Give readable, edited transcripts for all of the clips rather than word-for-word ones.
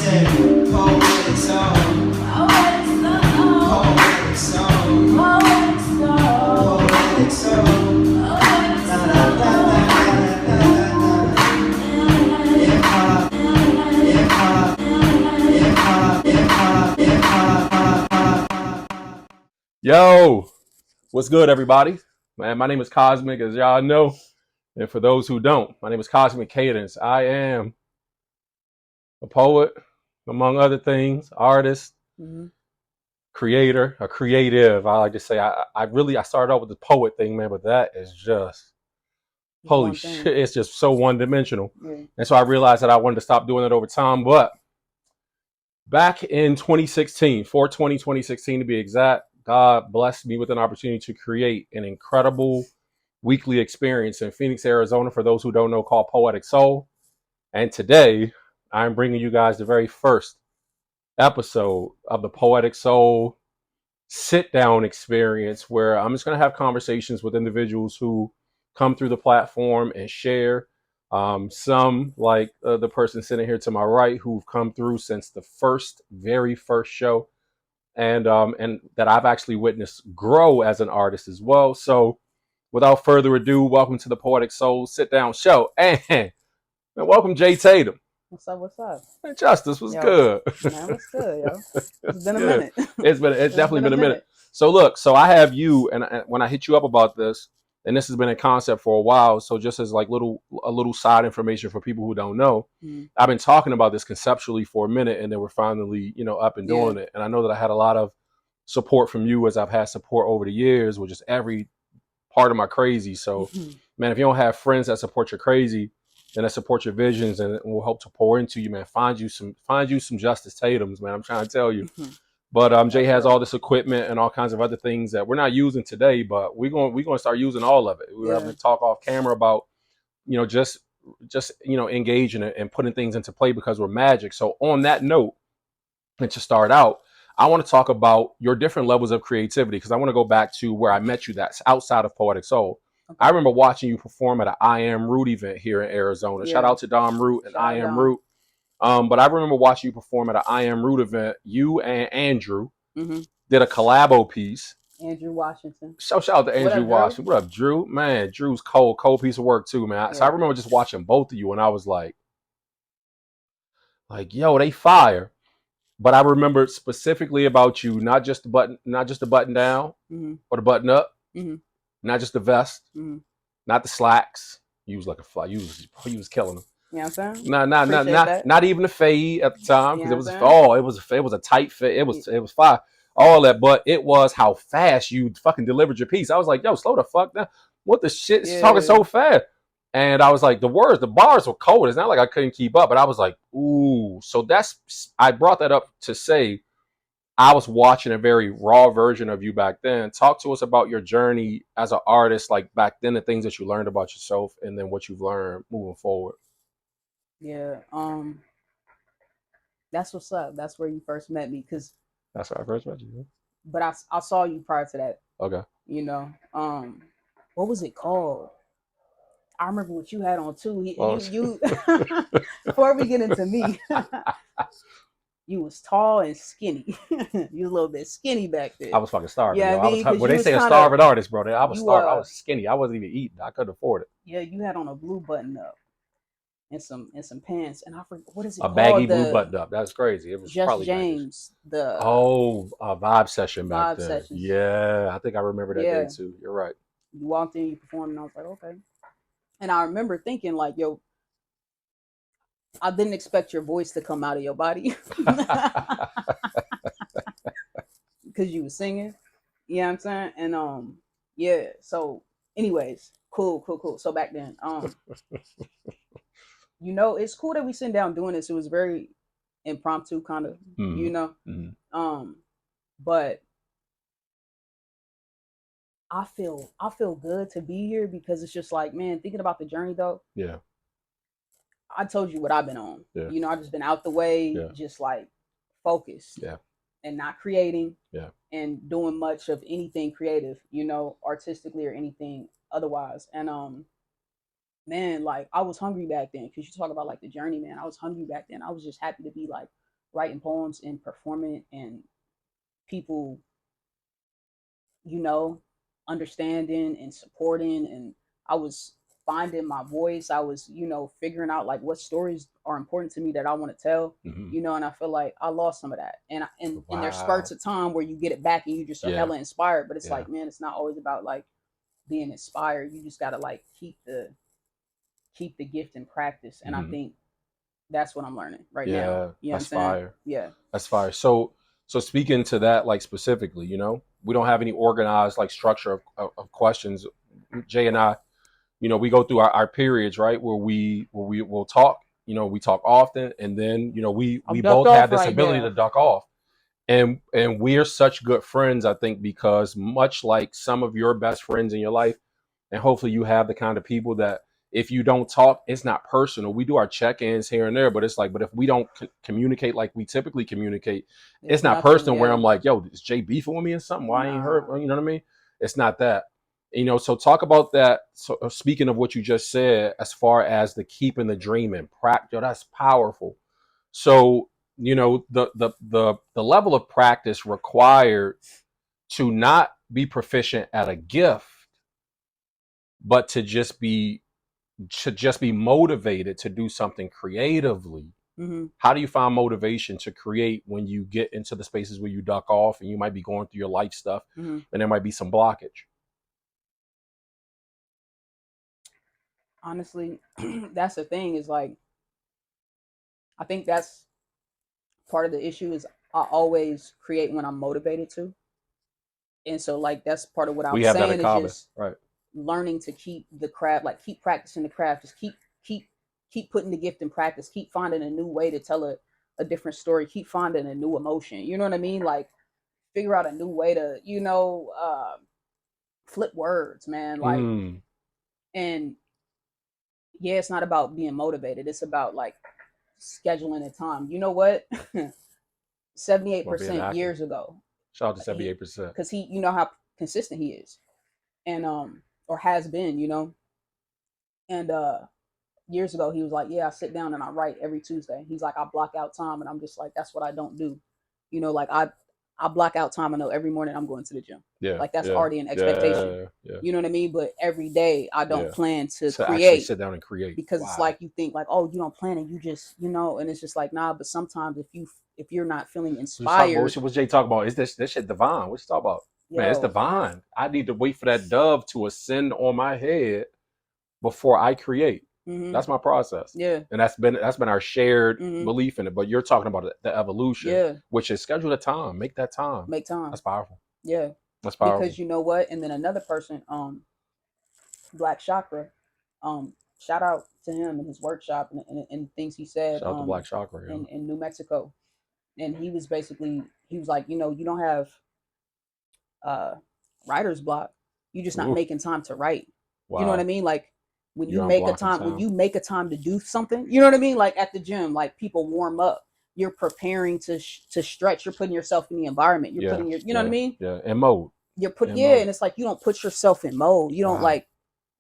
said, poetic soul, poetic soul, poetic soul, poetic soul, poetic soul. Yo, what's good, everybody? Man, my name is Cosmic, as y'all know. And for those who don't, my name is Cosmic Cadence. I am a poet, among other things, artist, creator, a creative. I like to say I started out with the poet thing, man, but that is just holy shit. It's just so one-dimensional. Yeah. And so I realized that I wanted to stop doing it over time. But back in 2016, 2016 to be exact, God blessed me with an opportunity to create an incredible weekly experience in Phoenix, Arizona, for those who don't know, called Poetic Soul. And today, I'm bringing you guys the very first episode of the Poetic Soul sit-down experience, where I'm just going to have conversations with individuals who come through the platform and share. Some, like the person sitting here to my right, who've come through since the very first show, and that I've actually witnessed grow as an artist as well. So without further ado, welcome to the Poetic Soul Sit Down Show. And welcome, Jay Tatum. What's up? What's up? Hey, Justice, what's good? Man, what's good, yo? It's been a minute. It's definitely been a minute. So look, I have you, and when I hit you up about this, and this has been a concept for a while. So just as like a little side information for people who don't know, I've been talking about this conceptually for a minute, and then we're finally, up and doing it. And I know that I had a lot of support from you, as I've had support over the years with just every part of my crazy. So man, if you don't have friends that support your crazy and that support your visions and will help to pour into you, man, find you some Justice Tatums, man. I'm trying to tell you. But Jay has all this equipment and all kinds of other things that we're not using today, but we're going to start using all of it. We're having to talk off camera about, just engaging it and putting things into play because we're magic. So on that note, and to start out, I want to talk about your different levels of creativity, because I want to go back to where I met you. That's outside of Poetic Soul. Okay. I remember watching you perform at an I Am Root event here in Arizona. Shout out to Dom Root and I Am Root. But I remember watching you perform at an I Am Root event. You and Andrew did a collabo piece. Andrew Washington. Shout out to Andrew Washington. What up, Drew? Man, Drew's cold piece of work too, man. So I remember just watching both of you, and I was like, yo, they fire. But I remember specifically about you, not just the button down or the button up, not just the vest, not the slacks. You was like a fly. You was killing them. You know what I'm saying? Not even the fade at the time, because it was a tight fit. It was fire. All that, but it was how fast you fucking delivered your piece. I was like, yo, slow the fuck down. What the shit? She's talking so fast. And I was like, the bars were cold. It's not like I couldn't keep up, but I was like, ooh. So I brought that up to say I was watching a very raw version of you back then. Talk to us about your journey as an artist, like back then, the things that you learned about yourself, and then what you've learned moving forward. Yeah. That's what's up. That's where you first met me, because that's where I first met you. Yeah. But I saw you prior to that. Okay. What was it called? I remember what you had on too. You before we get into me, you was tall and skinny. You was a little bit skinny back then. I was fucking starving. Yeah, when they say a starving artist, bro, I was starving. I was skinny. I wasn't even eating. I couldn't afford it. Yeah, you had on a blue button up and some pants, and I forget what is it called? A baggy blue button up. That's crazy. It was Just probably James. Vibe session back then. Sessions. Yeah, I think I remember that day too. You're right. You walked in, you performed, and I was like, okay. And I remember thinking, like, yo, I didn't expect your voice to come out of your body because you were singing. You know what I'm saying? And yeah. So, anyways, cool. So back then, it's cool that we sitting down doing this. It was very impromptu, kind of, but I feel good to be here, because it's just like, man, thinking about the journey though. Yeah. I told you what I've been on. Yeah. I've just been out the way, just like focused. Yeah. And not creating. Yeah. And doing much of anything creative, artistically or anything otherwise. And man, like I was hungry back then, because you talk about like the journey, man. I was hungry back then. I was just happy to be like writing poems and performing and people, understanding and supporting. And I was finding my voice. I was, figuring out like what stories are important to me that I want to tell. And I feel like I lost some of that. And there's Wow. spurts of time where you get it back and you just are Yeah. hella inspired. But it's Yeah. like, man, it's not always about like being inspired. You just gotta like keep the gift in practice. And I think that's what I'm learning right now. Yeah, You know what I'm that's saying? fire. Yeah. That's fire. So speaking to that, like specifically, we don't have any organized like structure of questions. Jay and I, we go through our periods, right, where we will talk. We talk often, and then we I'm ducked both off have this right ability now. to duck off, and we're such good friends, I think, because much like some of your best friends in your life, and hopefully you have the kind of people that if you don't talk, it's not personal. We do our check-ins here and there, but it's like, but if we don't communicate like we typically communicate, it's not nothing, personal. Where yeah. I'm like, yo, is Jay beefing with me or something? Why I ain't heard? Nah. You know what I mean? It's not that. So talk about that. So speaking of what you just said, as far as the keeping the dream in practice, that's powerful. So the level of practice required to not be proficient at a gift, but to just be motivated to do something creatively. How do you find motivation to create when you get into the spaces where you duck off and you might be going through your life stuff and there might be some blockage? Honestly, that's the thing is like, I think that's part of the issue is I always create when I'm motivated to. And so like that's part of what I We was have that in saying is common, just right? learning to keep the craft, like keep practicing the craft, just keep putting the gift in practice, keep finding a new way to tell a different story, keep finding a new emotion. You know what I mean? Like figure out a new way to, flip words, man. Like, and yeah, it's not about being motivated. It's about like scheduling a time. You know what? Well, being 78% active. years ago, Shout out to 78%. because he, you know how consistent he is, and or has been, and years ago he was like, yeah, I sit down and I write every Tuesday. He's like, I block out time, and I'm just like, that's what I don't do. Like I block out time. I know every morning I'm going to the gym. Yeah, Like that's yeah, already an expectation. yeah. You know what I mean? But every day I don't Yeah. plan to To actually create, sit down and create. because it's Wow. like you think like, oh, you don't plan it, you just, and it's just like, nah. But sometimes if you're not feeling inspired, What's Jay talking about? Is this shit divine? What you talking about? Man, it's yo, divine. I need to wait for that dove to ascend on my head before I create. That's my process. yeah, And that's been our shared mm-hmm. belief in it. But you're talking about the evolution, Yeah, which is schedule the time, make that time. make time. That's powerful. Yeah, That's powerful. because you know what? And then another person, Black Chakra, shout out to him and his workshop and things he said, Shout out to Black Chakra, yeah. in New Mexico. And he was like, you don't have writer's block. You're just not Ooh, making time to write. You know what I wow. mean? Like when you You're make a unblocking time, when time. you make a time to do something, you know what I mean? Like at the gym, like people warm up. You're preparing to stretch. You're putting yourself in the environment. You're putting you know what I mean? Yeah, in mode. And it's like you don't put yourself in mode. You don't Wow. like,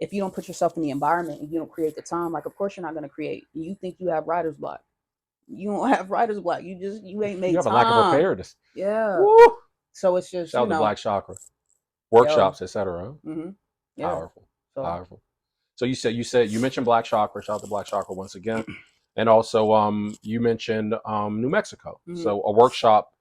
if you don't put yourself in the environment and you don't create the time, like of course you're not going to create. You think you have writer's block. You don't have writer's block. You ain't made You have time. a lack of preparedness. Yeah. Woo! So it's just, Shout out to Black Chakra. Workshops, etc. Yeah. Powerful. So. Powerful. So you mentioned Black Chakra. Shout out to Black Chakra once again. And also you mentioned New Mexico. So a workshop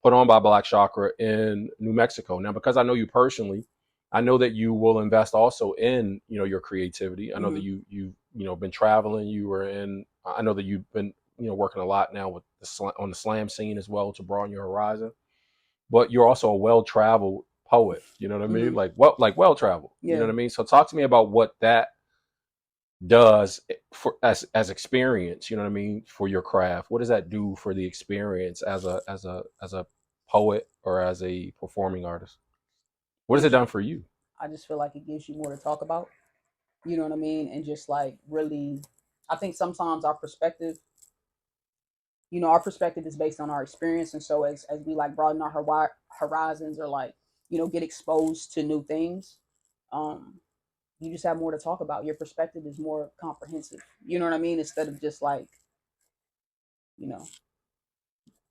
put on by Black Chakra in New Mexico. Now, because I know you personally, I know that you will invest also in your creativity. I know that you've been traveling. I know that you've been working a lot now with on the slam scene as well to broaden your horizon. But you're also a well-traveled poet. You know what I mean? Like well-traveled. Yeah. You know what I mean? So talk to me about what that does for as experience. You know what I mean, for your craft. What does that do for the experience as a poet or as a performing artist? What has it done for you? I just feel like it gives you more to talk about. You know what I mean? And just like really, I think sometimes our perspective is based on our experience. And so as we like broaden our horizons, or like, get exposed to new things, you just have more to talk about. Your perspective is more comprehensive. You know what I mean? Instead of just like,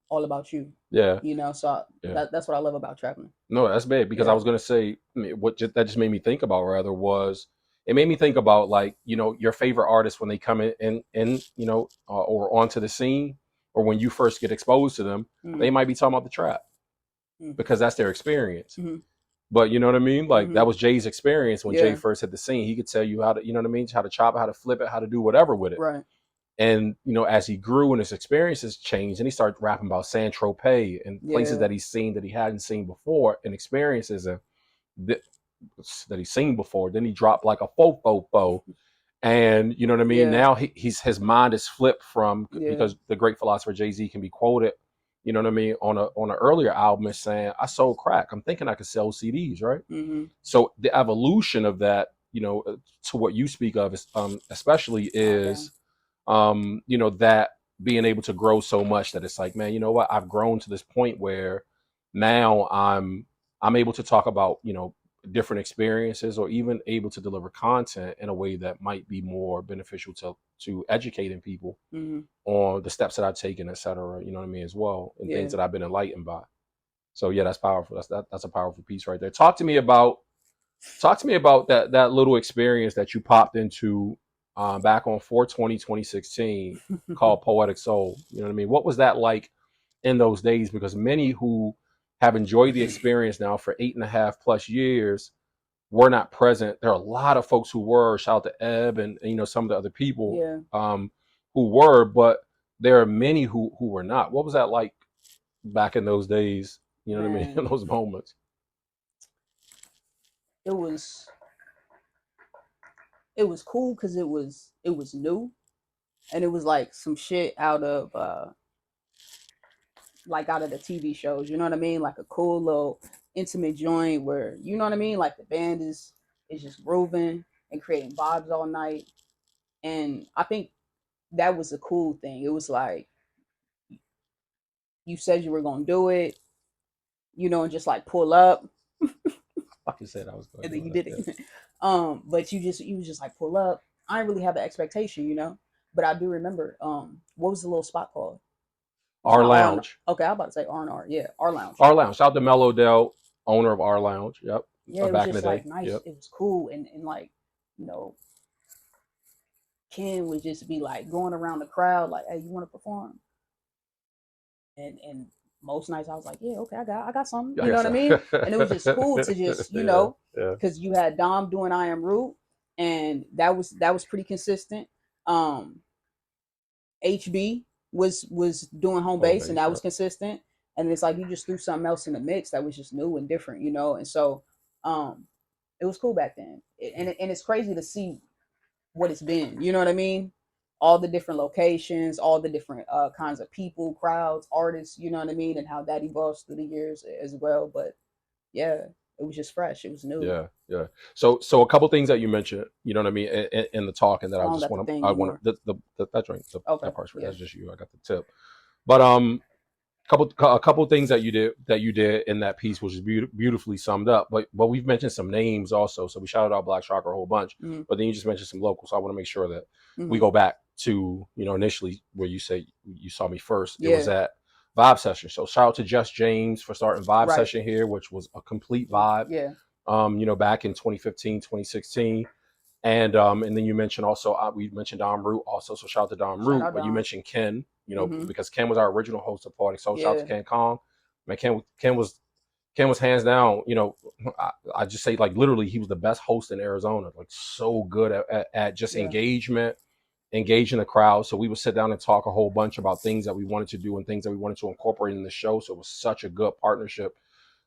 all about you. Yeah. You know, so that's what I love about traveling. No, that's big because I was gonna say that just made me think about rather was it made me think about like your favorite artists when they come in or onto the scene or when you first get exposed to them, they might be talking about the trap because that's their experience. But you know what I mean? Like that was Jay's experience when Jay first hit the scene. He could tell you how to, you know what I mean, how to chop it, how to flip it, how to do whatever with it. Right. And as he grew and his experiences changed, and he started rapping about San Tropez and places that he's seen that he hadn't seen before, and experiences that he's seen before. Then he dropped like a fo, and you know what I mean. Now his mind is flipped from because the great philosopher Jay-Z can be quoted, you know what I mean, on an earlier album is saying, "I sold crack. I'm thinking I could sell CDs, right?" So the evolution of that, to what you speak of is especially is. That being able to grow so much that it's like, man, you know what? I've grown to this point where now I'm able to talk about, different experiences or even able to deliver content in a way that might be more beneficial to educating people on the steps that I've taken, et cetera, you know what I mean, as well, and things that I've been enlightened by. So yeah, that's powerful. That's a powerful piece right there. Talk to me about that little experience that you popped into back on 4/20/2016 called Poetic Soul. You know what I mean? What was that like in those days? Because many who have enjoyed the experience now for 8.5+ years were not present. There are a lot of folks who were. Shout out to Ebb and some of the other people who were, but there are many who were not. What was that like back in those days? You know what I mean? In those moments. It was cool because it was new, and it was like some shit out of the TV shows. You know what I mean? Like a cool little intimate joint where you know what I mean. Like the band is just grooving and creating vibes all night, and I think that was a cool thing. It was like you said you were gonna do it, and just like pull up. Like you said, I was going. And then you did it. But you was just like pull up. I didn't really have the expectation. But I do remember. What was the little spot called? Our Lounge. Okay, I was about to say R&R. Yeah, Our Lounge. Our Lounge. Shout out to Mellow Dell, owner of Our Lounge. Yep. Yeah, it back was just in the day. Like nice. Yep. It was cool, and like Ken would just be like going around the crowd like, "Hey, you want to perform?" And most nights I was like, "Yeah, okay, I got something." You know what I mean? And it was just cool to just because you had Dom doing I Am Root, and that was pretty consistent. HB was doing home base, and that was consistent. And it's like you just threw something else in the mix that was just new and different, And so it was cool back then. And it's crazy to see what it's been. You know what I mean? All the different locations, all the different kinds of people, crowds, artists. You know what I mean? And how that evolves through the years as well. But yeah, it was just fresh. It was new. Yeah. So a couple things that you mentioned, you know what I mean, in the talk, and that I just want to, that drink, that part's for that's just you. I got the tip, but a couple things that you did in that piece, which is beautifully summed up. But we've mentioned some names also, so we shouted out Black Shocker a whole bunch. But then you just mentioned some locals, so I want to make sure that we go back to initially where you say you saw me first. It was at Vibe Session. So shout out to Just James for starting Vibe Session here, which was a complete vibe. Back in 2015, 2016. And then you mentioned also we mentioned Dom Root also, so shout out to Dom Root. But you mentioned Ken, because Ken was our original host of Poetic Soul. Shout out to Ken Kong. Man, Ken was hands down. I just say like literally he was the best host in Arizona. Like so good at just engaging the crowd. So we would sit down and talk a whole bunch about things that we wanted to do and things that we wanted to incorporate in the show. So it was such a good partnership.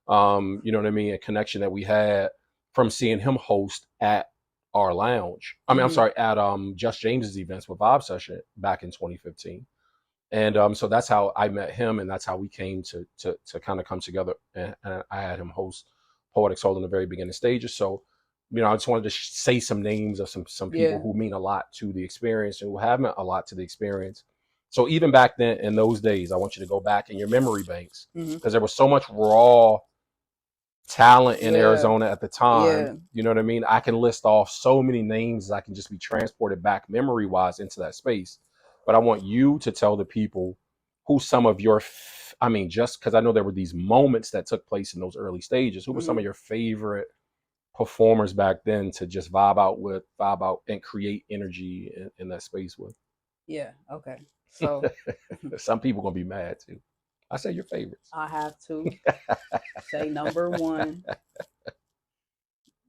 You know what I mean? A connection that we had from seeing him host at Our Lounge. I'm sorry, at Just James's events with Vibe Session back in 2015. And so that's how I met him, and that's how we came to kind of come together. And I had him host Poetic Soul in the very beginning stages. So, I just wanted to say some names of some people who mean a lot to the experience and who have meant a lot to the experience. So even back then, in those days, I want you to go back in your memory banks because there was so much raw talent in Arizona at the time. You know what I mean? I can list off so many names. I can just be transported back memory wise into that space. But I want you to tell the people who some of your I mean, just because I know there were these moments that took place in those early stages. Who were some Mhm. of your favorite performers back then to just vibe out and create energy in that space with? Yeah. Okay. So Some people gonna be mad too. I say your favorites. I have to say number one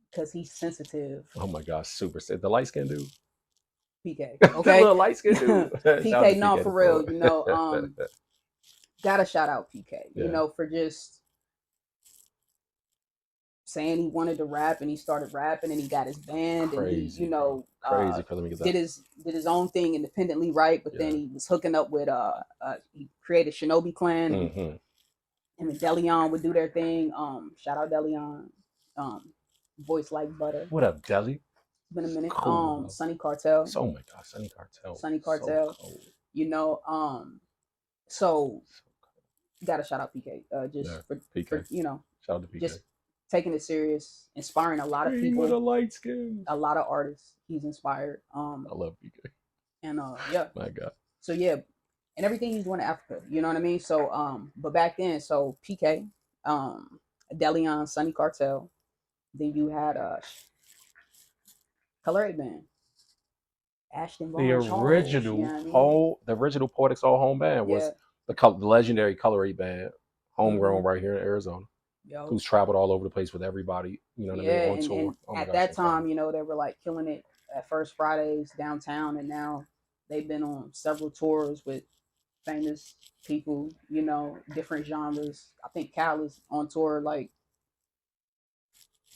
because he's sensitive. Oh my gosh, super. The light skin dude. PK. The Okay. little light skin dude. Shout out to PK, no, PK for the real. poet. You know, gotta shout out PK. Yeah. You know, for just saying he wanted to rap and he started rapping and he got his band and he, Crazy, you know, crazy. Let me get that. did his own thing independently, right? But then Yeah. he was hooking up with he created Shinobi Clan. And Mhm. him and Deleon would do their thing. Shout out Deleon. Voice like butter. What up, Deli? It's been a minute. Cool, bro. Sunny Cartel. Oh my gosh, Sunny Cartel. Sunny Cartel. So cold. You know, so gotta shout out PK. Just Yeah, for PK. you know, Shout out to PK. just taking it serious, inspiring a lot of King with a people, light skin. a lot of artists. He's inspired. I love PK. And yeah. My God. So yeah, and everything he's doing in Africa, you know what I mean? So but back then, so PK, Deleon, Sunny Cartel, then you had Color 8 Band. Ashton The original you know what I mean? the original Poetic Soul home band was the legendary Color 8 band, homegrown right here in Arizona. Yo. Who's traveled all over the place with everybody, you know what I mean, on tour. And oh my at gosh, that time, you know, they were like killing it at First Fridays downtown, and now they've been on several tours with famous people, you know, different genres. I think Cal is on tour like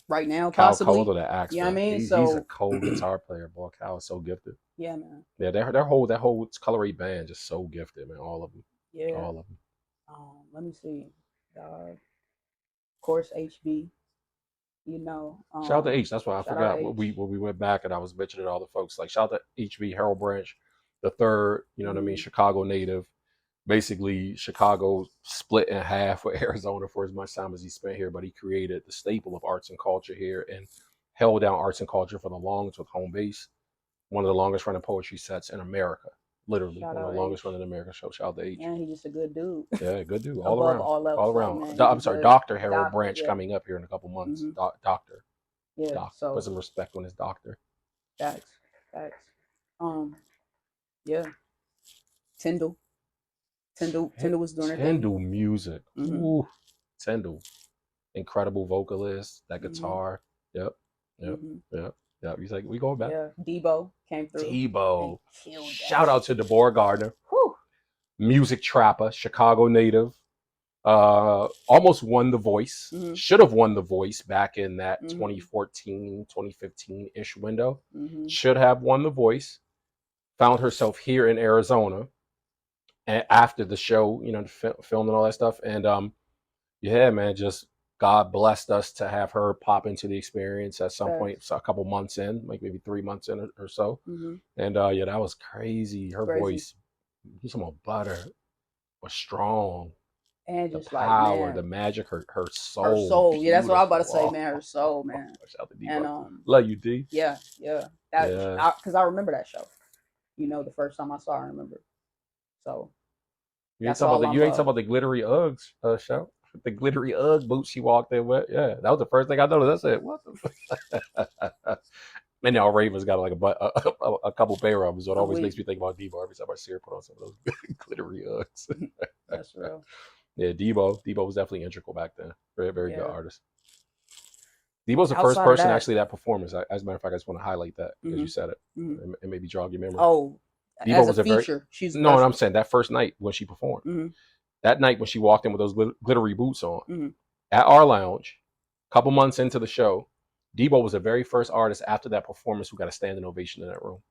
right now, Cal possibly. Cold or that Axe. You know what I mean? He's So a cold guitar player, boy. Cal is so gifted. Yeah, man. Yeah, that whole Color 8 band just so gifted, man. All of them. Yeah. All of them. Let me see. Of course, HB. You know. Shout out to H. That's why I forgot when we went back and I was mentioning all the folks. Like shout out to HB, Harold Branch, the third. You know what I mean? Chicago native. Basically, Chicago split in half with Arizona for as much time as he spent here, but he created the staple of arts and culture here and held down arts and culture for the longest with Home Base. One of the longest running poetry sets in America. Literally, one of the longest running in America. Shout out to H. And he's just a good dude. Yeah, good dude. All around. All around. Like, I'm sorry, Dr. Harold Branch coming up here in a couple months. Doctor. Yeah. Doctor. So put some respect on his doctor. Facts. Yeah. Tyndall was doing her thing. Tyndall music. Ooh. Tyndall. Incredible vocalist. That guitar. Yep. He's like, we going back. Yeah. Debo came through. Debo. Shout out to Deborah Gardner. Whew. Music trapper, Chicago native. Almost won The Voice. Should have won The Voice back in that 2014, 2015-ish window. Should have won The Voice. Found herself here in Arizona. And after the show, you know, filmed and all that stuff. And yeah, man, just God blessed us to have her pop into the experience at some point, so a couple months in, like maybe 3 months in or so. And yeah, that was crazy. Her voice, you talking about butter, was strong. And the just power, like, man, the magic, her soul. Her soul. Yeah, that's what I was about to say, man. Her soul, man. Shout out to D. And love you, D. Yeah. Because I remember that show. You know, the first time I saw her, I remember. So you ain't talking about the glittery Uggs show. The glittery Ugg boots she walked in with. Yeah, that was the first thing I noticed. I said, "What the?" And now Raven's got like a couple pair of them, so it always makes me think about Debo every time I see her put on some of those glittery Uggs. That's real. Yeah, Debo was definitely integral back then. Very, very good artist. Debo's the first person actually that performance. As a matter of fact, I just want to highlight that because you said it and maybe jog your memory. Oh, Debo was a feature. I'm saying that first night when she performed. That night when she walked in with those glittery boots on at our lounge, a couple months into the show, Debo was the very first artist after that performance who got a standing ovation in that room.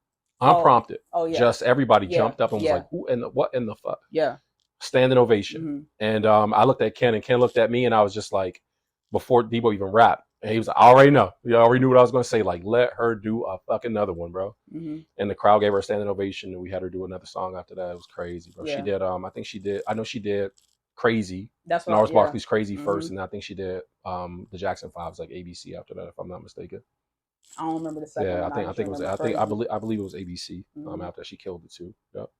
Unprompted. Oh yeah. Just everybody jumped up and was like, "Who and what in the fuck?" Yeah. Standing ovation. And I looked at Ken and Ken looked at me and I was just like, before Debo even rapped, and he was like, I already know. You already knew what I was going to say. Like, let her do a fucking another one, bro. And the crowd gave her a standing ovation and we had her do another song after that. It was crazy, bro. Yeah. She did, I know she did Crazy. That's what Norris Barkley's Crazy first. And I think she did the Jackson 5's like ABC after that, if I'm not mistaken. I don't remember the second one. I think it was, I believe it was ABC after she killed it too. Yep.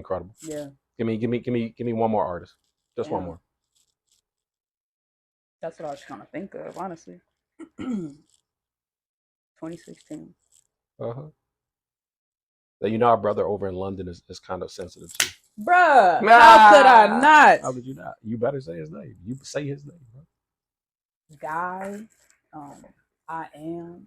incredible. Yeah. Give me one more artist. Just one more. That's what I was trying to think of, honestly. 2016. Uh-huh. Now, our brother over in London is kind of sensitive too. Bruh, how could I not? How could you not? You better say his name. You say his name, bro. Guy, I am.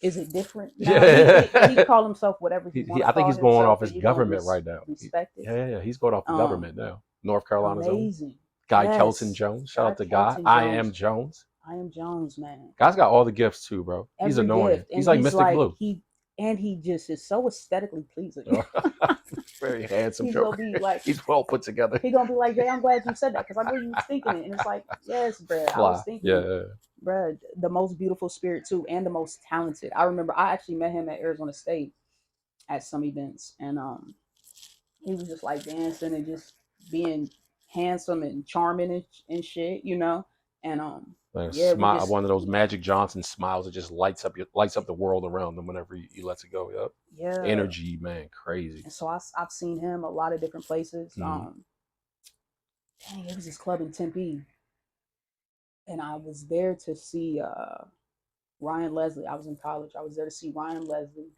Is it different? Now, he call himself whatever he wants. I think he's going off his government right now. Respect it. Yeah, he's going off the government now. North Carolina's amazing. Guy Kelton Jones. Shout out to Guy. I am Jones. I am Jones, man. Guy's got all the gifts too, bro. He's annoying. He's like Mystic Blue. He just is so aesthetically pleasing. Very handsome. He's gonna be like, he's well put together. He's gonna be like, Jay, I'm glad you said that because I knew you was thinking it, and it's like, yes, bro, I was thinking, bro, the most beautiful spirit too, and the most talented. I remember I actually met him at Arizona State at some events, and he was just like dancing and just being handsome and charming and shit, you know, and smile, one of those Magic Johnson smiles that just lights up the world around them whenever you let it go. Yep. Yeah. Energy, man, crazy. And so I've seen him a lot of different places. Dang, it was this club in Tempe, and I was there to see Ryan Leslie. I was in college. I was there to see Ryan Leslie,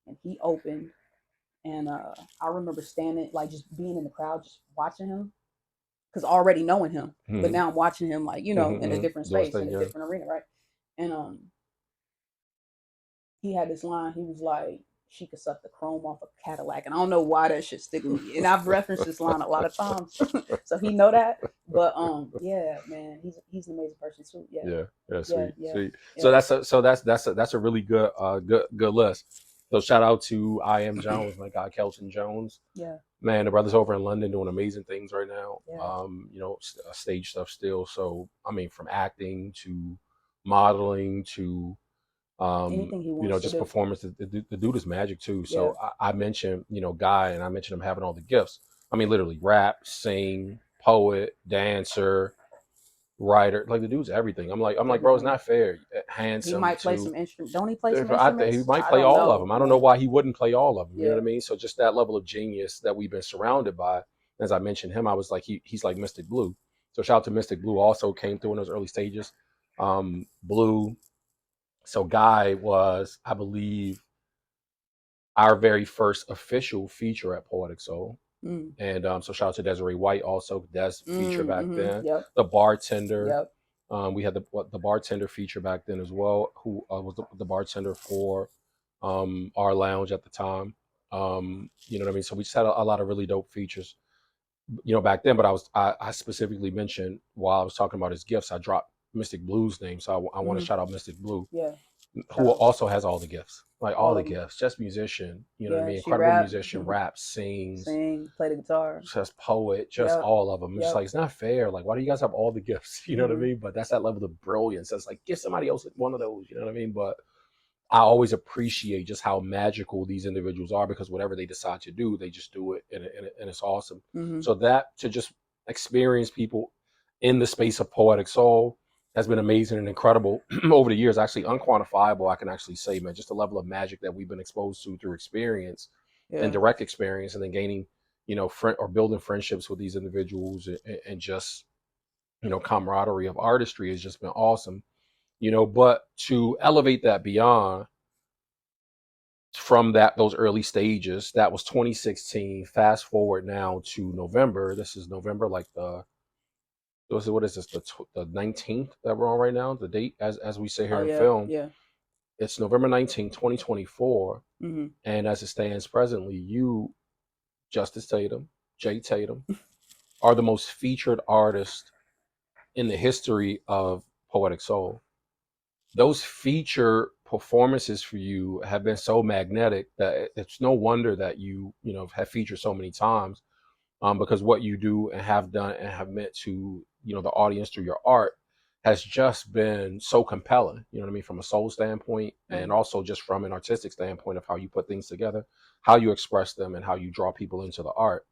and he opened. And I remember standing, like, just being in the crowd, just watching him. Because already knowing him, but now I'm watching him, like, you know, in a different space, in a different arena, right? And he had this line. He was like, "She could suck the chrome off a Cadillac," and I don't know why that shit stick with me. And I've referenced this line a lot of times, so he know that. But yeah, man, he's an amazing person too. Yeah, sweet. Yeah. So that's a really good list. So shout out to I Am Jones, my guy Kelton Jones. Yeah. Man, the brothers over in London doing amazing things right now. Yeah. You know, stage stuff still. So I mean, from acting to modeling to anything he wants, you know, just performance. The dude is magic too. So I mentioned, you know, Guy, and I mentioned him having all the gifts. I mean, literally rap, sing, poet, dancer, writer. Like the dude's everything. I'm like, bro, it's not fair. Handsome. He might play some instruments. Don't he play some instruments? He might play all of them. I don't know why he wouldn't play all of them. You know what I mean? So just that level of genius that we've been surrounded by. As I mentioned him, I was like, he's like Mystic Blue. So shout out to Mystic Blue. Also came through in those early stages. Blue. So Guy was, I believe, our very first official feature at Poetic Soul. And so shout out to Desiree White, also Des feature back then. Yep. The bartender. Yep. We had the bartender feature back then as well, who was the bartender for our lounge at the time. You know what I mean? So we just had a lot of really dope features, you know, back then. But I specifically mentioned while I was talking about his gifts, I dropped Mystic Blue's name. So I want to shout out Mystic Blue. Yeah. Who also has all the gifts, like all the gifts, just musician, you know what I mean? Incredible musician, raps, sings, play the guitar, just poet, just all of them. It's like, it's not fair. Like, why do you guys have all the gifts? You know what I mean? But that's that level of brilliance. That's like, give somebody else one of those, you know what I mean? But I always appreciate just how magical these individuals are, because whatever they decide to do, they just do it, and it's awesome. So that, to just experience people in the space of Poetic Soul has been amazing and incredible over the years. Actually unquantifiable, I can actually say, man, just the level of magic that we've been exposed to through experience and direct experience, and then gaining, you know, or building friendships with these individuals, and just, you know, camaraderie of artistry has just been awesome, you know. But to elevate that beyond from those early stages, that was 2016. Fast forward now to November. This is November, like what is this, the 19th that we're on right now, the date as we say here in film. It's November 19th, 2024. And as it stands presently, you, Justice Tatum, Jay Tatum, are the most featured artist in the history of Poetic Soul. Those feature performances for you have been so magnetic that it's no wonder that you know, have featured so many times, because what you do and have done and have meant to, you know, the audience through your art has just been so compelling, you know what I mean, from a soul standpoint, and also just from an artistic standpoint of how you put things together, how you express them, and how you draw people into the art.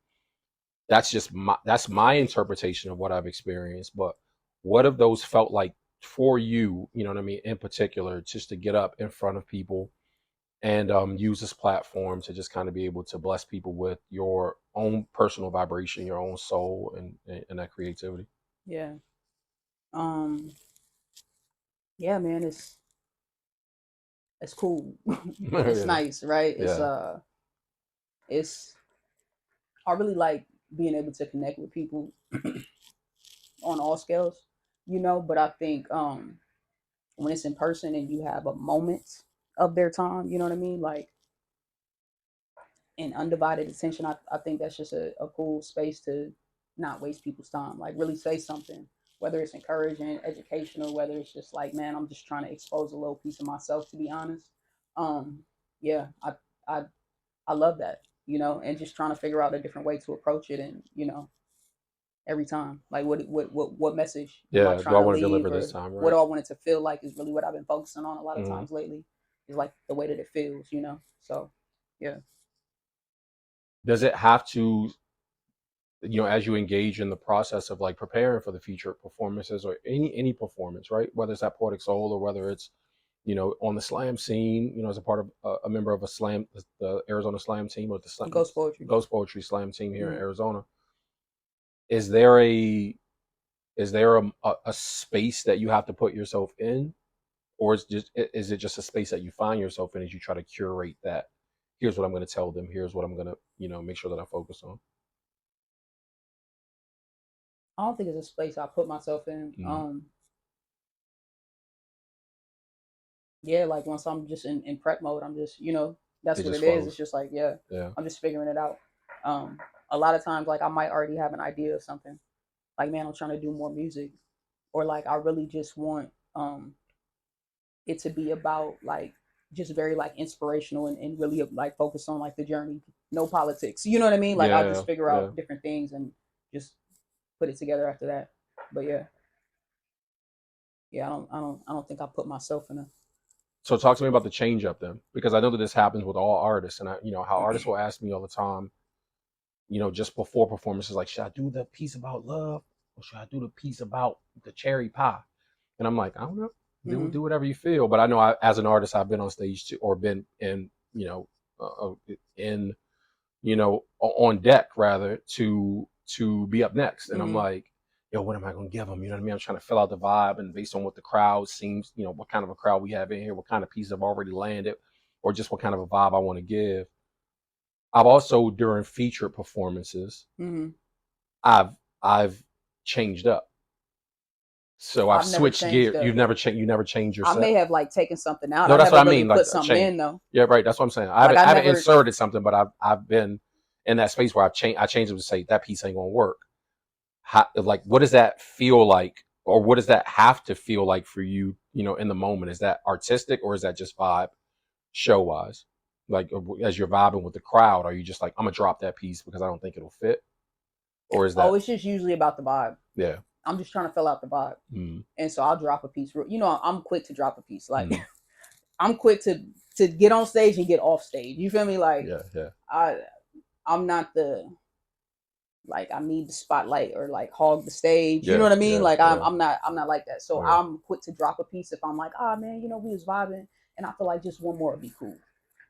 That's just that's my interpretation of what I've experienced. But what have those felt like for you, you know what I mean, in particular, just to get up in front of people and use this platform to just kind of be able to bless people with your own personal vibration, your own soul, and that creativity. Yeah. Yeah, man, it's cool. It's Yeah. nice, right? Yeah. It's I really like being able to connect with people on all scales, but I think when it's in person and you have a moment of their time, you know what I mean? Like in undivided attention, I think that's just a cool space to not waste people's time. Like really say something, whether it's encouraging, educational, whether it's just like, man, I'm just trying to expose a little piece of myself, to be honest. Um, yeah, I I love that, and just trying to figure out a different way to approach it, and every time, like what message am I Yeah. Do I trying to want to leave, deliver this or time, what right? do I want it to feel like is really what I've been focusing on a lot of Hmm. times lately, is like the way that it feels. So yeah. Does it have to, as you engage in the process of like preparing for the future performances or any performance, right? Whether it's at Poetic Soul or whether it's, on the slam scene, as a part of a member of a slam, the Arizona Slam team, or the Ghost poetry. Ghost Poetry Slam team here in Mm. Arizona. Is there a space that you have to put yourself in, or is it just a space that you find yourself in as you try to curate that? Here's what I'm going to tell them. Here's what I'm going to, make sure that I focus on. I don't think it's a space I put myself in. Mm-hmm. Yeah, like once I'm just in prep mode, I'm just, that's It what just it is. It's flows. just like, yeah, Yeah. I'm just figuring it out. Um, a lot of times, like I might already have an idea of something. Like, man, I'm trying to do more music, or like I really just want it to be about like just very like inspirational, and really like focus on like the journey, no politics. You know what I mean? Like I'll Yeah. just figure Yeah. out different things and just put it together after that. But yeah, I don't think I put myself in a. So talk to me about the change up then, because I know that this happens with all artists, and how artists will ask me all the time, just before performances, like, should I do the piece about love or should I do the piece about the cherry pie? And I'm like, I don't know, do Mhm. whatever you feel. But I know as an artist, I've been on stage too, or been in, in, on deck rather to be up next. And I'm Mhm. like, yo, what am I going to give them? You know what I mean? I'm trying to fill out the vibe, and based on what the crowd seems, what kind of a crowd we have in here, what kind of pieces have already landed, or just what kind of a vibe I want to give. I've also, during featured performances, Mhm. I've I've changed up. So I've I've never switched gear. changed up. You never change your I may set. have like taken something out. No, I that's what never I really mean. Like put something change. in though. Yeah, right. That's what I'm saying. Like I I haven't never. inserted something, but I've been in that space where I changed it to say that piece ain't gonna work. Like, what does that feel like, or what does that have to feel like for you? In the moment, is that artistic or is that just vibe, show wise? Like, as you're vibing with the crowd, are you just like, I'm gonna drop that piece because I don't think it'll fit, or is Oh, that, it's just usually about the vibe. yeah? I'm just trying to fill out the vibe, Mm, and so I'll drop a piece. I'm quick to drop a piece. Like mm, I'm quick to get on stage and get off stage. You feel me? Like yeah, yeah, I I'm not the like I need the spotlight or like hog the stage. You know yeah, what I mean? yeah, Like yeah, I'm not like that. So yeah, I'm quick to drop a piece if I'm like, ah man, we was vibing and I feel like just one more would be cool.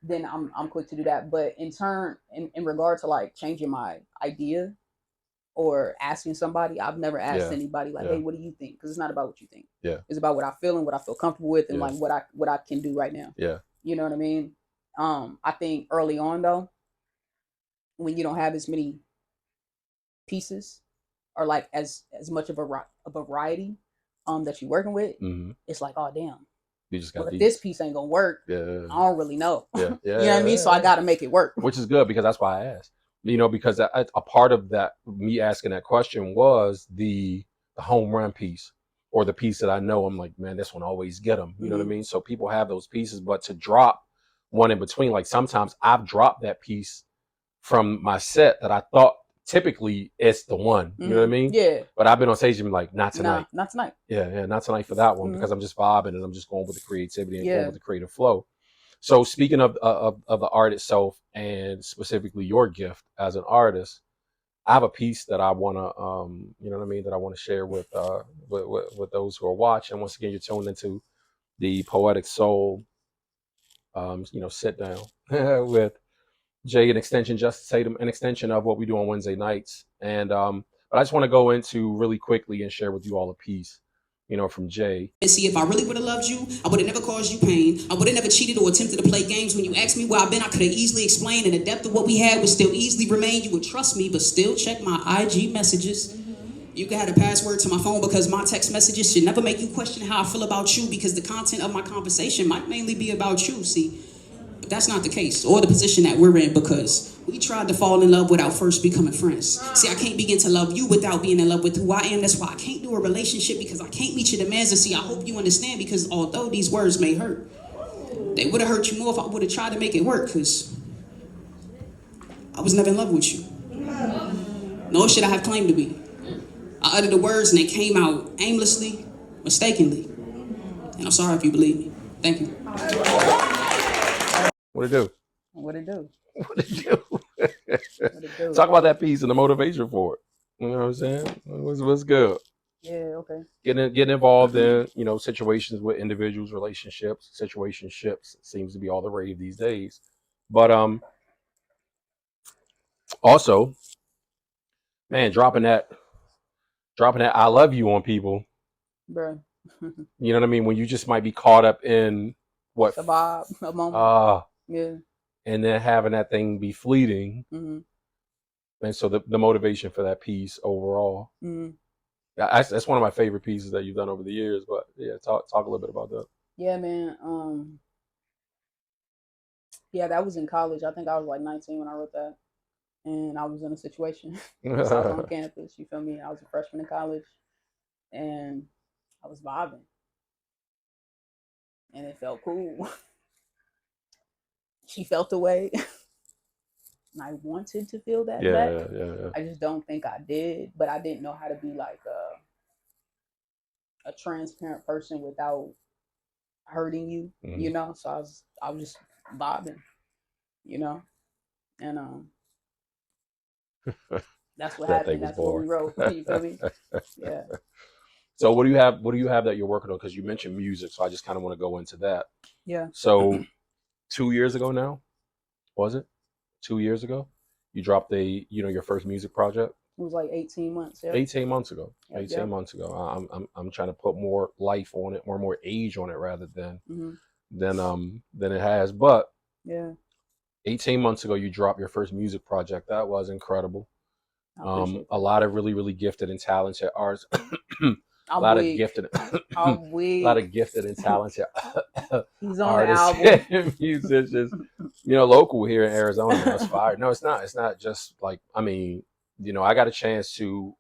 Then I'm quick to do that. But in regard to like changing my idea or asking somebody, I've never asked yeah, anybody like, yeah, hey, what do you think? Because it's not about what you think. yeah, It's about what I feel and what I feel comfortable with, and yeah, like what I can do right now. yeah, You know what I mean? I think early on though, when you don't have as many pieces or like as much of a variety that you're working with, mm-hmm. it's like, oh damn. You just Well, got if this these, piece ain't gonna work, yeah, I don't really know. yeah, yeah, You know what I yeah, mean? So I yeah. got to make it work. Which is good because that's why I asked. Because a part of that, me asking that question, was the home run piece, or the piece that I know I'm like, man, this one always get them. You know what I Mm-hmm. mean? So people have those pieces, but to drop one in between, like sometimes I've dropped that piece from my set that I thought typically it's the one. You know what I Mm-hmm. mean? Yeah. But I've been on stage and be like, not Nah, tonight. not tonight. Yeah, yeah, not tonight for that one, Mm-hmm. because I'm just vibing and I'm just going with the creativity and going Yeah. with the creative flow. So speaking of the art itself, and specifically your gift as an artist, I have a piece that I want to, you know what I mean, that I want to share with those who are watching. Once again, you're tuned into the Poetic Soul sit down with Jay, an extension, Justice Tatum, an extension of what we do on Wednesday nights. And but I just want to go into really quickly and share with you all a piece, from Jay. And see, if I really would have loved you, I would have never caused you pain. I would have never cheated or attempted to play games. When you asked me where I've been, I could have easily explained, and the depth of what we had would still easily remain. You would trust me, but still check my IG messages. You can have the password to my phone because my text messages should never make you question how I feel about you, because the content of my conversation might mainly be about you. See, but that's not the case, or the position that we're in, because we tried to fall in love without first becoming friends. See, I can't begin to love you without being in love with who I am. That's why I can't do a relationship, because I can't meet your demands. And see, I hope you understand, because although these words may hurt, they would have hurt you more if I would have tried to make it work, because I was never in love with you. Nor should I have claimed to be. I uttered the words and they came out aimlessly, mistakenly. And I'm sorry if you believe me. Thank you. What it do? What it do? What it do? What it do? Talk about that piece and the motivation for it. You know what I'm saying? What's good? Yeah, okay. Getting involved in, situations with individuals, relationships, situationships seems to be all the rave these days. But also, man, dropping that I love you on people. Bruh. You know what I mean? When you just might be caught up in what a vibe, a moment. Yeah. And then having that thing be fleeting. Mm-hmm. And so the motivation for that piece overall. Mm-hmm. That's one of my favorite pieces that you've done over the years. But yeah, talk a little bit about that. Yeah, man. Yeah, that was in college. I think I was like 19 when I wrote that. And I was in a situation. So I was on campus, you feel me? I was a freshman in college. And I was vibing. And it felt cool. She felt the way. And I wanted to feel that back. Yeah. I just don't think I did. But I didn't know how to be like a transparent person without hurting you, Mm-hmm. So I was just vibing, and that's what happened. That's what we wrote. You feel me? Yeah. So what do you have that you're working on? Because you mentioned music, so I just kind of want to go into that. Yeah. So 2 years ago now, was it? 2 years ago, you dropped your first music project. It was like 18 months. Yeah. 18 months ago. Yep, 18 months ago. I'm trying to put more life on it, or more age on it, rather than than it has. But yeah, 18 months ago, you dropped your first music project. That was incredible. A lot of really, really gifted and talented artists. A lot of gifted and talented He's on artists the album. and musicians, local here in Arizona. That's fire. No, it's not. It's not just like, I mean, I got a chance not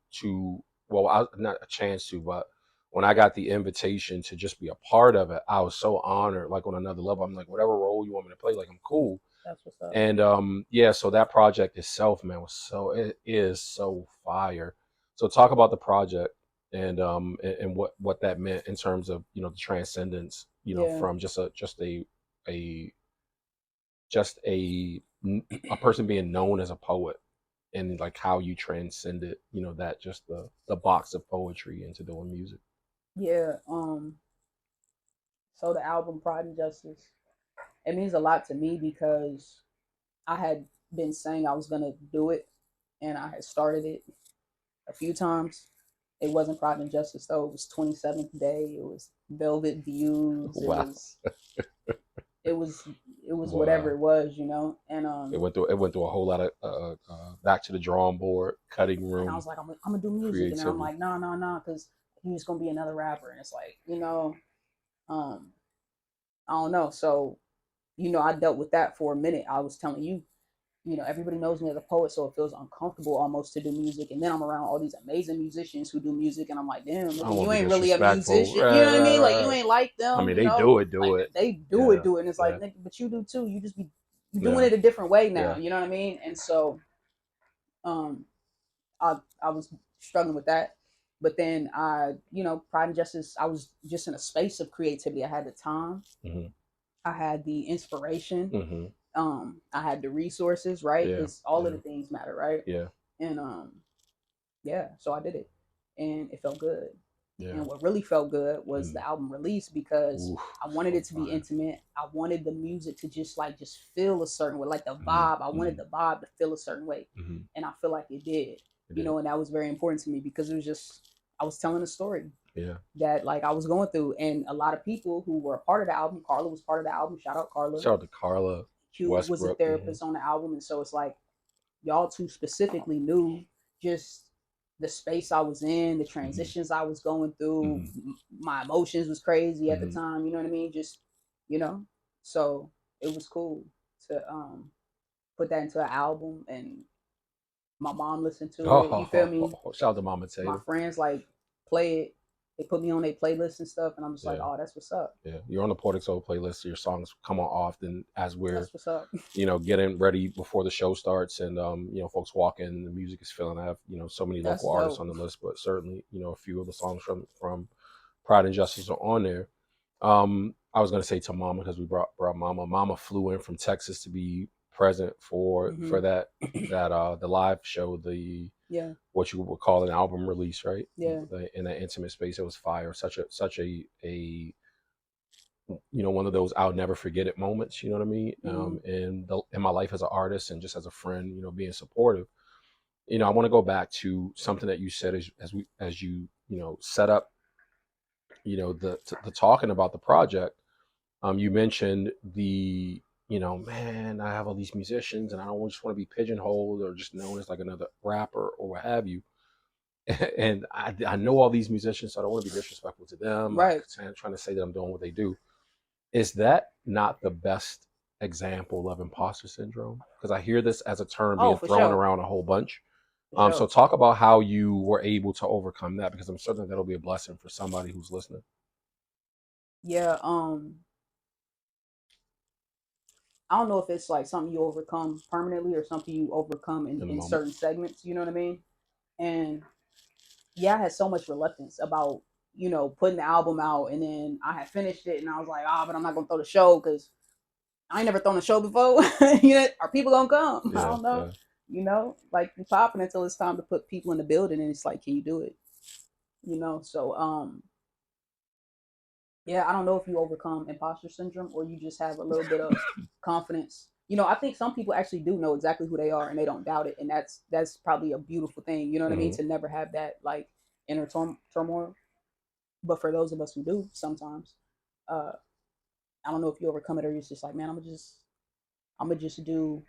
a chance to, but when I got the invitation to just be a part of it, I was so honored, like on another level. I'm like, whatever role you want me to play, like, I'm cool. That's what's up. And so that project itself, man, it is so fire. So talk about the project and what that meant in terms of, the transcendence, from just a person being known as a poet, and like how you transcended, that just the box of poetry into doing music. Yeah. So the album Pride and Justice, it means a lot to me because I had been saying I was gonna do it, and I had started it a few times. It wasn't Pride and Justice though. It was 27th Day. It was Velvet Views. Wow. It was wow. Whatever it was, And it went through a whole lot of back to the drawing board, cutting room. And I was like, I'm gonna do music, creativity. And I'm like, no, because he's gonna be another rapper, and it's like, I don't know. So, I dealt with that for a minute. I was telling you, everybody knows me as a poet, so it feels uncomfortable almost to do music. And then I'm around all these amazing musicians who do music, and I'm like, damn, you ain't really a musician. Right, you know what I mean? Like, you ain't like them. I mean, they do it. They do it. And it's like, but you do too. You just be doing it a different way now. You know what I mean? And so, I was struggling with that. But then Pride and Justice, I was just in a space of creativity. I had the time. Mm-hmm. I had the inspiration. Mm-hmm. I had the resources, right? Because all of the things matter, right? Yeah. And so I did it, and it felt good. Yeah. And what really felt good was the album release, because Oof, I wanted so it to be fire. intimate. I wanted the music to just feel a certain way, like the Mhm, vibe. I wanted mhm, the vibe to feel a certain way, mhm. and I feel like it did. It You did. know, and that was very important to me, because it was just, I was telling a story Yeah. that like I was going through, and a lot of people who were a part of the album. Carla was part of the album. Shout out Carla. Shout out to Carla Q was a Westbrook. therapist on the album, and so it's like y'all two specifically knew just the space I was in, the transitions I was going through. Mhm, My emotions was crazy at the mhm. time. You know what I mean? Just, you know, so it was cool to put that into an album, and my mom listened to it. You feel me? Shout out to Mama My Tatum. friends like play it. They put me on their playlist and stuff, and I'm just like, Yeah, oh, that's what's up. yeah. You're on the Poetic Soul playlist. So your songs come on often as we're, That's what's up. getting ready before the show starts, and folks walk in, the music is filling. I have, so many That's local artists dope. on the list, but certainly, a few of the songs from Pride and Justice are on there. I was gonna say to Mama, because we brought Mama. Mama flew in from Texas to be present for Mm-hmm. that the live show, the Yeah. what you would call an album release, right? Yeah. In that intimate space, it was fire. Such a one of those I'll never forget it moments. You know what I mean? In my life as an artist and just as a friend, being supportive. I want to go back to something that you said as you set up, the talking about the project. You mentioned man, I have all these musicians and I don't just want to be pigeonholed or just known as like another rapper or what have you. And I know all these musicians, so I don't want to be disrespectful to them. Right. I'm trying to say that I'm doing what they do. Is that not the best example of imposter syndrome? Because I hear this as a term Oh, being for thrown sure. around a whole bunch. For So sure. talk about how you were able to overcome that, because I'm certain that'll be a blessing for somebody who's listening. Yeah. I don't know if it's like something you overcome permanently or something you overcome In the in moment. certain segments. You know what I mean? And yeah, I had so much reluctance about, putting the album out, and then I had finished it and I was like, but I'm not gonna throw the show because I ain't never thrown a show before. Are people gonna come? I Yeah, don't know. yeah. Like you popping until it's time to put people in the building, and it's like, can you do it? So yeah, I don't know if you overcome imposter syndrome or you just have a little bit of confidence. I think some people actually do know exactly who they are and they don't doubt it, and that's probably a beautiful thing. You know what I mean? Mhm. To never have that like inner turmoil. But for those of us who do, sometimes, uh, I don't know if you overcome it or you're just like, man, I'm gonna just do,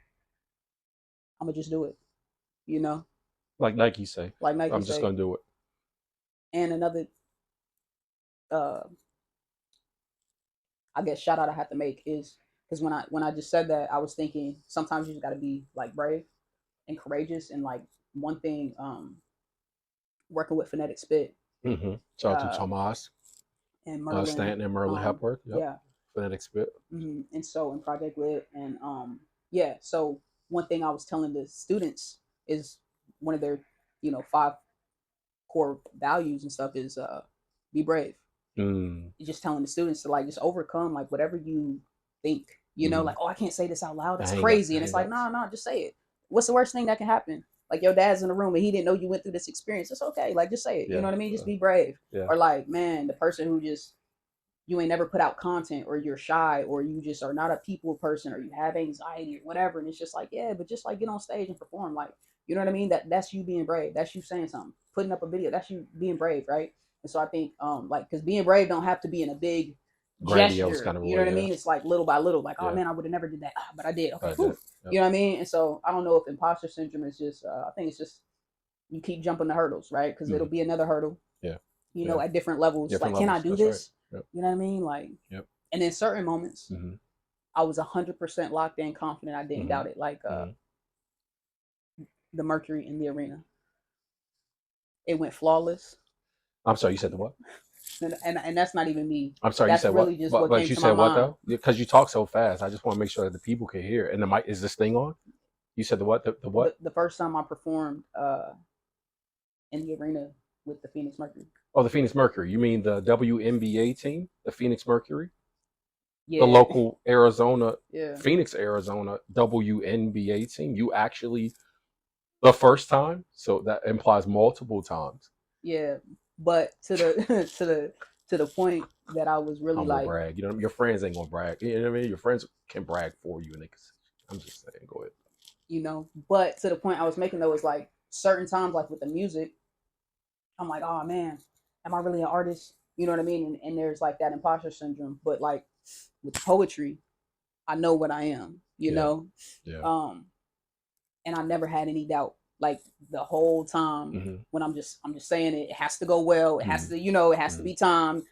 I'm gonna just do it. You know, Like Nike say, like Nike I'm just say. gonna do it. And another, uh, I guess shout out I have to make is because when I just said that, I was thinking sometimes you just got to be like brave and courageous. And like one thing, working with Phonetic Spit, Shout out to uh, Tomas, and Merlin, Stanton and Merlin Hepworth. Yep. yeah, Phonetic Spit. and so in Project Lit, and yeah. So one thing I was telling the students is one of their 5 core values and stuff is be brave. Mm. Just telling the students to like just overcome like whatever you think, like, oh, I can't say this out loud, that's crazy. And it's like, nah, just say it. What's the worst thing that can happen? Like your dad's in the room and he didn't know you went through this experience. It's okay. Like just say it. You know what I mean? Just be brave. Yeah. Or like, man, the person who just you ain't never put out content, or you're shy, or you just are not a people person, or you have anxiety or whatever. And it's just like, yeah, but just like get on stage and perform. Like, you know what I mean? That's you being brave. That's you saying something, putting up a video. That's you being brave, right? And so I think, like, because being brave don't have to be in a big Grandiose gesture. kind of You know way, what I mean? It's like little by little. Like, oh Yeah. man, I would have never did that, but I did. Okay, Yep. You know what I mean? And so I don't know if imposter syndrome is just. I think it's just you keep jumping the hurdles, right? Because it'll be another hurdle. Yeah. At different levels. Different like, levels. can I do That's this? right. Yep. You know what I mean? Like, Yep. And in certain moments, I was 100% locked in, confident. I didn't doubt it. Like the Mercury in the arena, it went flawless. I'm sorry, you said the what? And that's not even me. I'm sorry, that's you said really what? just But, what came you to said my what mind. though? Because you talk so fast. I just want to make sure that the people can hear. And the mic, is this thing on? You said the what? The what? The first time I performed in the arena with the Phoenix Mercury. Oh, the Phoenix Mercury. You mean the WNBA team, the Phoenix Mercury? Yeah. The local Arizona, yeah. Phoenix, Arizona WNBA team. You actually, the first time, so that implies multiple times. Yeah. But to the to the point that I was really Humble like, brag. You know, your friends ain't gonna brag. You know what I mean? Your friends can brag for you, and they can. I'm just saying, go ahead. you know, but to the point I was making though is like certain times, like with the music, I'm like, oh man, am I really an artist? You know what I mean? And there's like that imposter syndrome. But like with poetry, I know what I am, you Yeah. know? Yeah. And I never had any doubt. Like the whole time when I'm just saying it, it has to go well. It has to, you know, it has to be timed.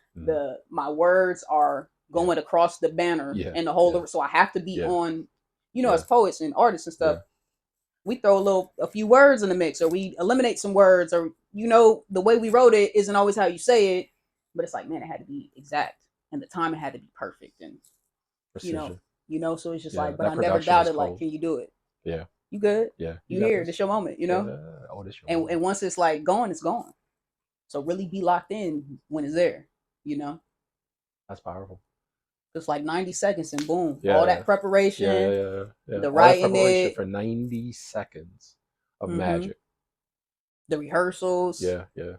My words are going across the banner and the whole so I have to be on, you know, as poets and artists and stuff. We throw a few words in the mix, or we eliminate some words, or you know, the way we wrote it isn't always how you say it, but it's like, man, it had to be exact, and the timing had to be perfect, and Precision. you know, so it's just like, but that I never production is doubted, like, cold. can you do it? Yeah. You good? Yeah. You got here? This your moment, you know? Yeah. Oh, this your moment. And once it's like gone, it's gone. So really be locked in when it's there, you know? That's powerful. It's like 90 seconds and boom, Yeah. all that preparation, Yeah. the All writing that preparation it, for 90 seconds of magic. the rehearsals. Yeah. Yeah.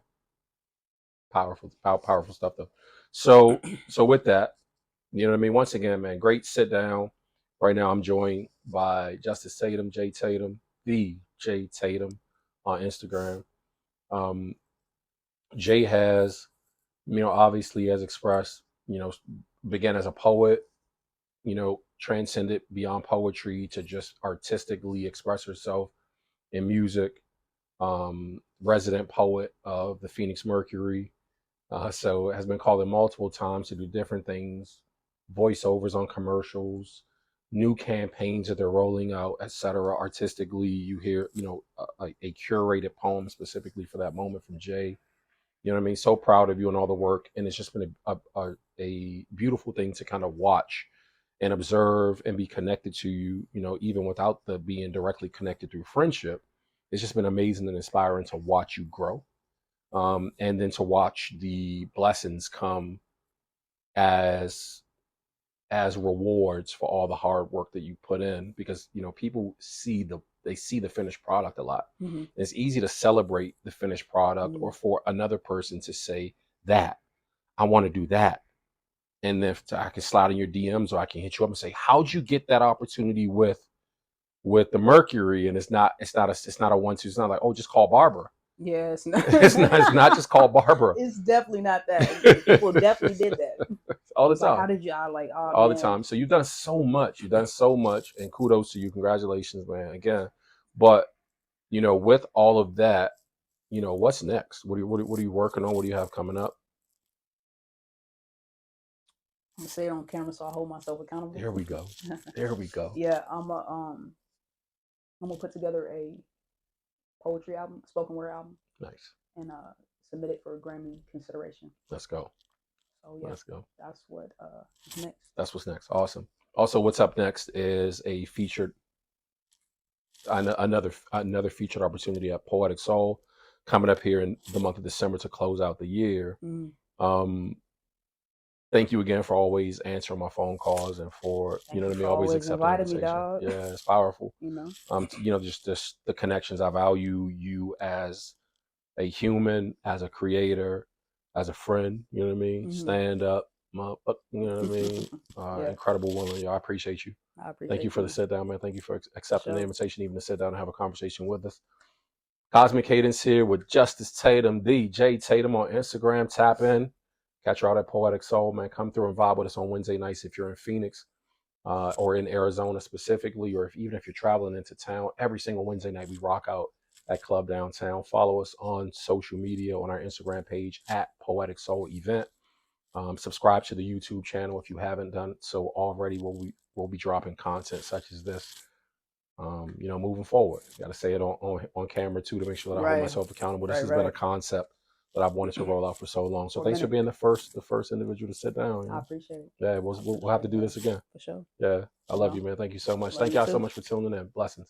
Powerful stuff though. So with that, you know what I mean? Once again, man, great sit down. Right now I'm joined by Justice Tatum, J Tatum, the J Tatum on Instagram. Jay has, you know, obviously has expressed, you know, began as a poet, you know, transcended beyond poetry to just artistically express herself in music. Resident poet of the Phoenix Mercury. So has been called in multiple times to do different things, voiceovers on commercials, new campaigns that they're rolling out, etc. Artistically, you hear, you know, a curated poem specifically for that moment from Jay. You know what I mean? So proud of you and all the work, and it's just been a beautiful thing to kind of watch and observe and be connected to you. You know, even without the being directly connected through friendship, it's just been amazing and inspiring to watch you grow. And then to watch the blessings come as rewards for all the hard work that you put in, because you know people see the finished product a lot. It's easy to celebrate the finished product or for another person to say that I want to do that, and if I can slide in your DMs or I can hit you up and say, how'd you get that opportunity with the Mercury? And it's not a 1-2. It's not like, oh, just call Barbara. Yeah, it's not. It's not just called Barbara. It's definitely not that. People definitely did that all the time. Like, how did you? I like, oh, all man. the time. So you've done so much. And kudos to you. Congratulations, man. Again, but you know, with all of that, you know, what's next? What are you working on? What do you have coming up? I'm gonna say it on camera so I hold myself accountable. There we go. Yeah, I'm gonna put together a poetry album, spoken word album. Nice. And submit it for Grammy consideration. Let's go. So yeah, let's go. That's what is next. That's what's next. Awesome. Also, what's up next is a featured another featured opportunity at Poetic Soul coming up here in the month of December to close out the year. Thank you again for always answering my phone calls and for you know what I mean, always accepting the invitation. Dog. Yeah, it's powerful. You know, just the connections. I value you as a human, as a creator, as a friend. You know what I mean? Stand up, you know what I mean? Incredible woman. I appreciate you. I appreciate Thank you for you. the sit down, man. Thank you for accepting the invitation, even to sit down and have a conversation with us. Cosmic Cadence here with Justice Tatum, the J Tatum on Instagram. Tap in. Catch her out at Poetic Soul, man. Come through and vibe with us on Wednesday nights if you're in Phoenix or in Arizona specifically, or even if you're traveling into town. Every single Wednesday night, we rock out at Club Downtown. Follow us on social media on our Instagram page at Poetic Soul Event. Subscribe to the YouTube channel if you haven't done so already. We'll be dropping content such as this. You know, moving forward. Got to say it on camera too to make sure that I hold myself accountable. This has been a concept that I've wanted to roll out for so long. So thanks for being the first individual to sit down. You know? I appreciate it. Yeah, we'll have to do this again. For sure. Yeah, I love you, man. Thank you so much. Thank y'all so much for tuning in. Blessings.